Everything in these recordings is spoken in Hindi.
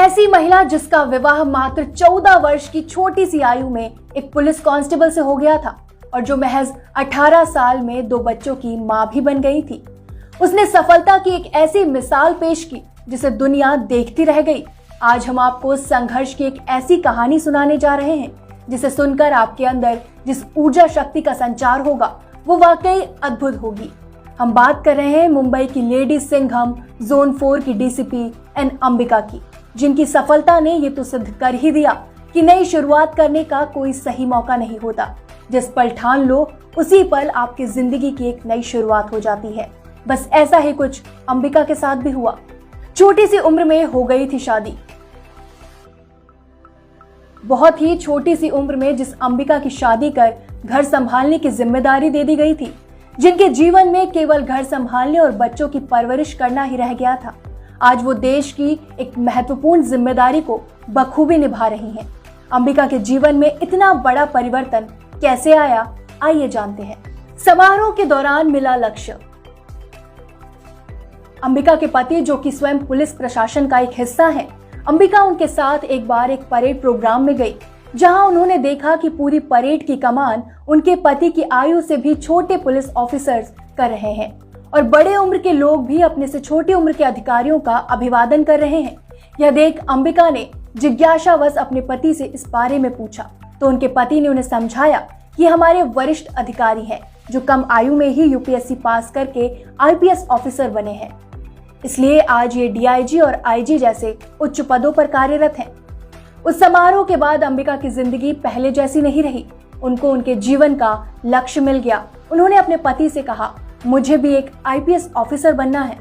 ऐसी महिला जिसका विवाह मात्र 14 वर्ष की छोटी सी आयु में एक पुलिस कांस्टेबल से हो गया था और जो महज 18 साल में 2 बच्चों की मां भी बन गई थी। उसने सफलता की एक ऐसी मिसाल पेश की जिसे दुनिया देखती रह गई। आज हम आपको संघर्ष की एक ऐसी कहानी सुनाने जा रहे हैं जिसे सुनकर आपके अंदर जिस ऊर्जा शक्ति का संचार होगा वो वाकई अद्भुत होगी। हम बात कर रहे हैं मुंबई की लेडी सिंघम जोन 4 की डीसीपी एन अंबिका की, जिनकी सफलता ने ये तो सिद्ध कर ही दिया कि नई शुरुआत करने का कोई सही मौका नहीं होता। जिस पल ठान लो उसी पल आपकी जिंदगी की एक नई शुरुआत हो जाती है। बस ऐसा ही कुछ अंबिका के साथ भी हुआ। छोटी सी उम्र में हो गई थी शादी। बहुत ही छोटी सी उम्र में जिस अंबिका की शादी कर घर संभालने की जिम्मेदारी दे दी गई थी, जिनके जीवन में केवल घर संभालने और बच्चों की परवरिश करना ही रह गया था, आज वो देश की एक महत्वपूर्ण जिम्मेदारी को बखूबी निभा रही हैं। अंबिका के जीवन में इतना बड़ा परिवर्तन कैसे आया, आइए जानते हैं। समारोह के दौरान मिला लक्ष्य। अंबिका के पति जो कि स्वयं पुलिस प्रशासन का एक हिस्सा हैं, अंबिका उनके साथ एक बार एक परेड प्रोग्राम में गई, जहां उन्होंने देखा कि पूरी परेड की कमान उनके पति की आयु से भी छोटे पुलिस ऑफिसर्स कर रहे हैं और बड़े उम्र के लोग भी अपने से छोटी उम्र के अधिकारियों का अभिवादन कर रहे हैं। यह देख अंबिका ने जिज्ञासावश अपने पति से इस बारे में पूछा तो उनके पति ने उन्हें समझाया कि हमारे वरिष्ठ अधिकारी हैं जो कम आयु में ही यूपीएससी पास करके आईपीएस ऑफिसर बने हैं, इसलिए आज ये डीआईजी और आईजी जैसे उच्च पदों पर कार्यरत हैं। उस समारोह के बाद अंबिका की जिंदगी पहले जैसी नहीं रही। उनको उनके जीवन का लक्ष्य मिल गया। उन्होंने अपने पति से कहा, मुझे भी एक आईपीएस ऑफिसर बनना है।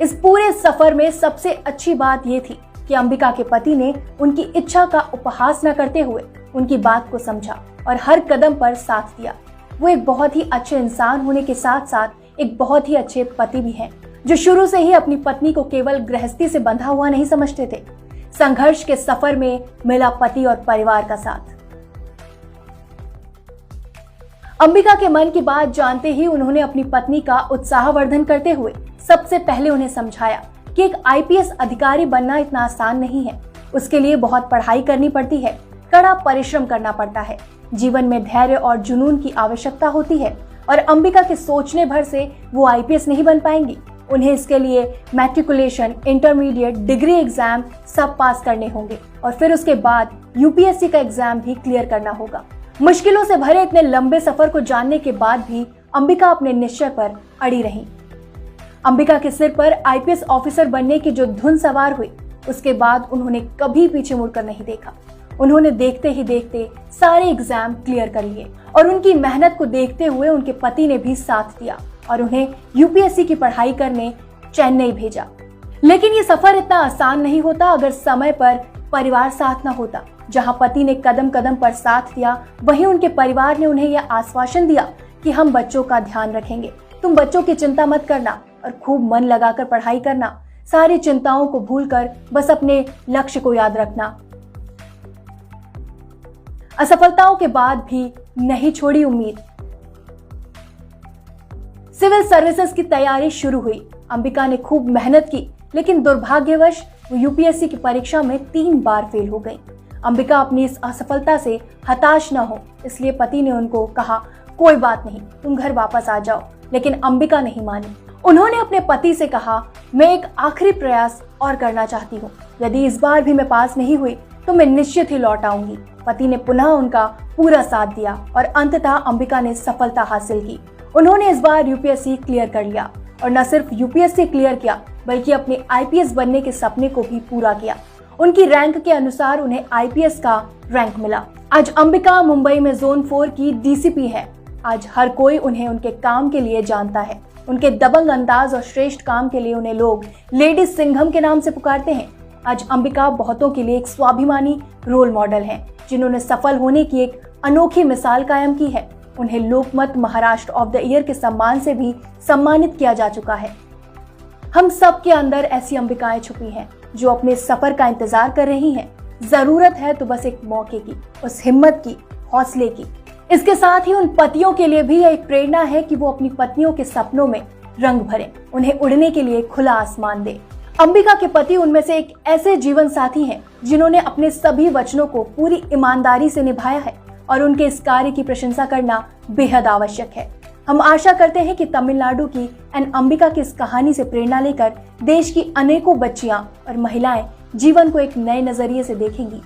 इस पूरे सफर में सबसे अच्छी बात यह थी कि अंबिका के पति ने उनकी इच्छा का उपहास न करते हुए उनकी बात को समझा और हर कदम पर साथ दिया। वो एक बहुत ही अच्छे इंसान होने के साथ साथ एक बहुत ही अच्छे पति भी हैं, जो शुरू से ही अपनी पत्नी को केवल गृहस्थी से बंधा हुआ नहीं समझते थे। संघर्ष के सफर में मिला पति और परिवार का साथ। अंबिका के मन की बात जानते ही उन्होंने अपनी पत्नी का उत्साहवर्धन करते हुए सबसे पहले उन्हें समझाया कि एक आईपीएस अधिकारी बनना इतना आसान नहीं है। उसके लिए बहुत पढ़ाई करनी पड़ती है, कड़ा परिश्रम करना पड़ता है, जीवन में धैर्य और जुनून की आवश्यकता होती है और अंबिका के सोचने भर से वो आईपीएस नहीं बन पाएंगी। उन्हें इसके लिए मैट्रिकुलेशन, इंटरमीडिएट, डिग्री एग्जाम सब पास करने होंगे और फिर उसके बाद यूपीएससी का एग्जाम भी क्लियर करना होगा। मुश्किलों से भरे इतने लंबे सफर को जानने के बाद भी अंबिका अपने निश्चय पर अड़ी रही। अंबिका के सिर पर आईपीएस ऑफिसर बनने की जो धुन सवार हुई, उसके बाद उन्होंने कभी पीछे मुड़कर नहीं देखा। उन्होंने देखते ही देखते सारे एग्जाम क्लियर कर लिए और उनकी मेहनत को देखते हुए उनके पति ने भी साथ दिया और उन्हें यूपीएससी की पढ़ाई करने चेन्नई भेजा। लेकिन ये सफर इतना आसान नहीं होता अगर समय पर परिवार साथ न होता। जहां पति ने कदम कदम पर साथ दिया, वहीं उनके परिवार ने उन्हें यह आश्वासन दिया कि हम बच्चों का ध्यान रखेंगे, तुम बच्चों की चिंता मत करना और खूब मन लगाकर पढ़ाई करना, सारी चिंताओं को भूलकर बस अपने लक्ष्य को याद रखना। असफलताओं के बाद भी नहीं छोड़ी उम्मीद। सिविल सर्विसेज की तैयारी शुरू हुई। अंबिका ने खूब मेहनत की, लेकिन दुर्भाग्यवश वो यूपीएससी की परीक्षा में 3 बार फेल हो गई। अंबिका अपनी इस असफलता से हताश न हो, इसलिए पति ने उनको कहा, कोई बात नहीं, तुम घर वापस आ जाओ। लेकिन अंबिका नहीं मानी। उन्होंने अपने पति से कहा, मैं एक आखिरी प्रयास और करना चाहती हूँ। यदि इस बार भी मैं पास नहीं हुई तो मैं निश्चित ही लौट आऊंगी। पति ने पुनः उनका पूरा साथ दिया और अंततः अंबिका ने सफलता हासिल की। उन्होंने इस बार यूपीएससी क्लियर कर लिया और न सिर्फ यूपीएससी क्लियर किया बल्कि अपने आईपीएस बनने के सपने को भी पूरा किया। उनकी रैंक के अनुसार उन्हें आईपीएस का रैंक मिला। आज अंबिका मुंबई में जोन 4 की डीसीपी है। आज हर कोई उन्हें उनके काम के लिए जानता है। उनके दबंग अंदाज और श्रेष्ठ काम के लिए उन्हें लोग लेडी सिंघम के नाम से पुकारते हैं। आज अंबिका बहुतों के लिए एक स्वाभिमानी रोल मॉडल हैं, जिन्होंने सफल होने की एक अनोखी मिसाल कायम की है। उन्हें लोकमत महाराष्ट्र ऑफ द ईयर के सम्मान से भी सम्मानित किया जा चुका है। हम सब के अंदर ऐसी अंबिकाएं छुपी हैं जो अपने सफर का इंतजार कर रही हैं। जरूरत है तो बस एक मौके की, उस हिम्मत की, हौसले की। इसके साथ ही उन पतियों के लिए भी यह एक प्रेरणा है कि वो अपनी पत्नियों के सपनों में रंग भरें, उन्हें उड़ने के लिए खुला आसमान दें। अंबिका के पति उनमें से एक ऐसे जीवन साथी हैं जिन्होंने अपने सभी वचनों को पूरी ईमानदारी से निभाया है और उनके इस कार्य की प्रशंसा करना बेहद आवश्यक है। हम आशा करते हैं कि तमिलनाडु की एन अंबिका की इस कहानी से प्रेरणा लेकर देश की अनेकों बच्चियां और महिलाएं जीवन को एक नए नजरिए से देखेंगी